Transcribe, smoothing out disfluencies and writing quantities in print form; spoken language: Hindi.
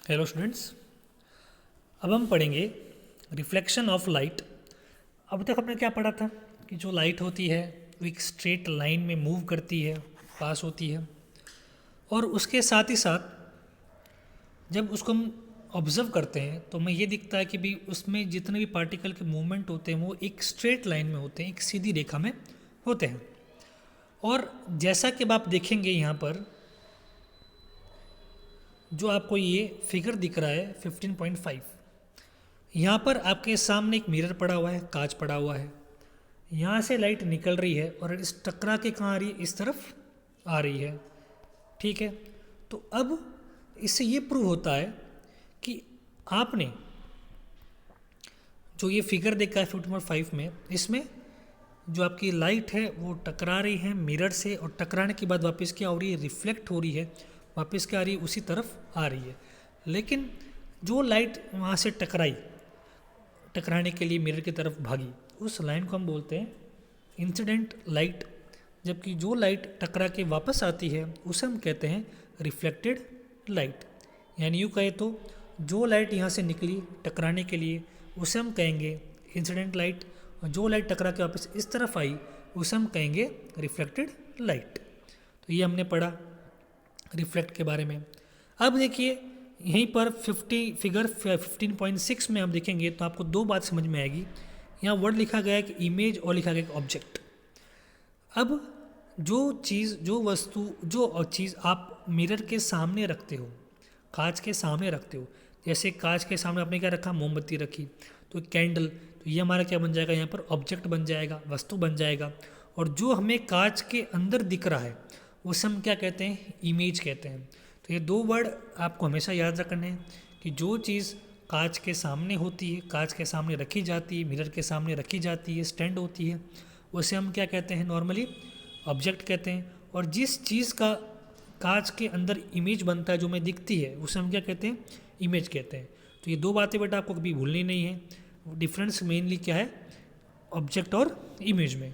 Hello students. अब हम पढ़ेंगे रिफ्लेक्शन ऑफ लाइट। अब तक हमने क्या पढ़ा था कि जो लाइट होती है वो एक स्ट्रेट लाइन में मूव करती है, पास होती है, और उसके साथ ही साथ जब उसको हम ऑब्ज़र्व करते हैं तो हमें ये दिखता है कि भी उसमें जितने भी पार्टिकल के मूवमेंट होते हैं वो एक स्ट्रेट लाइन में होते हैं, एक सीधी रेखा में होते हैं। और जैसा कि अब आप देखेंगे यहाँ पर जो आपको ये फिगर दिख रहा है 15.5, यहाँ पर आपके सामने एक मिरर पड़ा हुआ है, कांच पड़ा हुआ है। यहाँ से लाइट निकल रही है और इस टकरा के कहाँ आ रही है, इस तरफ आ रही है। ठीक है, तो अब इससे ये प्रूव होता है कि आपने जो ये फिगर देखा है 15.5 में, इसमें जो आपकी लाइट है वो टकरा रही है मिरर से, और टकराने के बाद वापस क्या हो रही है, रिफ्लेक्ट हो रही है, वापस क्या आ रही है, उसी तरफ आ रही है। लेकिन जो लाइट वहाँ से टकराने के लिए मिरर की तरफ भागी, उस लाइन को हम बोलते हैं इंसिडेंट लाइट। जबकि जो लाइट टकरा के वापस आती है उसे हम कहते हैं रिफ्लेक्टेड लाइट। यानी यूँ कहे तो जो लाइट यहाँ से निकली टकराने के लिए उसे हम कहेंगे इंसिडेंट लाइट, और जो लाइट टकरा के वापस इस तरफ आई उसे हम कहेंगे रिफ्लेक्टेड लाइट। तो ये हमने पढ़ा रिफ्लेक्ट के बारे में। अब देखिए यहीं पर फिगर 15.6 में आप देखेंगे तो आपको दो बात समझ में आएगी। यहाँ वर्ड लिखा गया है कि इमेज और लिखा गया है ऑब्जेक्ट। अब जो चीज़ आप मिरर के सामने रखते हो, कांच के सामने रखते हो, जैसे कांच के सामने आपने क्या रखा, मोमबत्ती रखी, तो कैंडल, तो ये हमारा क्या बन जाएगा, यहाँ पर ऑब्जेक्ट बन जाएगा, वस्तु बन जाएगा। और जो हमें कांच के अंदर दिख रहा है उसे हम क्या कहते हैं, इमेज कहते हैं। तो ये दो वर्ड आपको हमेशा याद रखने हैं कि जो चीज़ कांच के सामने होती है, कांच के सामने रखी जाती है, मिरर के सामने रखी जाती है, स्टैंड होती है, उसे हम क्या कहते हैं, नॉर्मली ऑब्जेक्ट कहते हैं। और जिस चीज़ का कांच के अंदर इमेज बनता है, जो हमें दिखती है, उसे हम क्या कहते हैं, इमेज कहते हैं। तो ये दो बातें बेटा आपको कभी भूलनी नहीं है। डिफरेंस मेनली क्या है, ऑब्जेक्ट और इमेज में।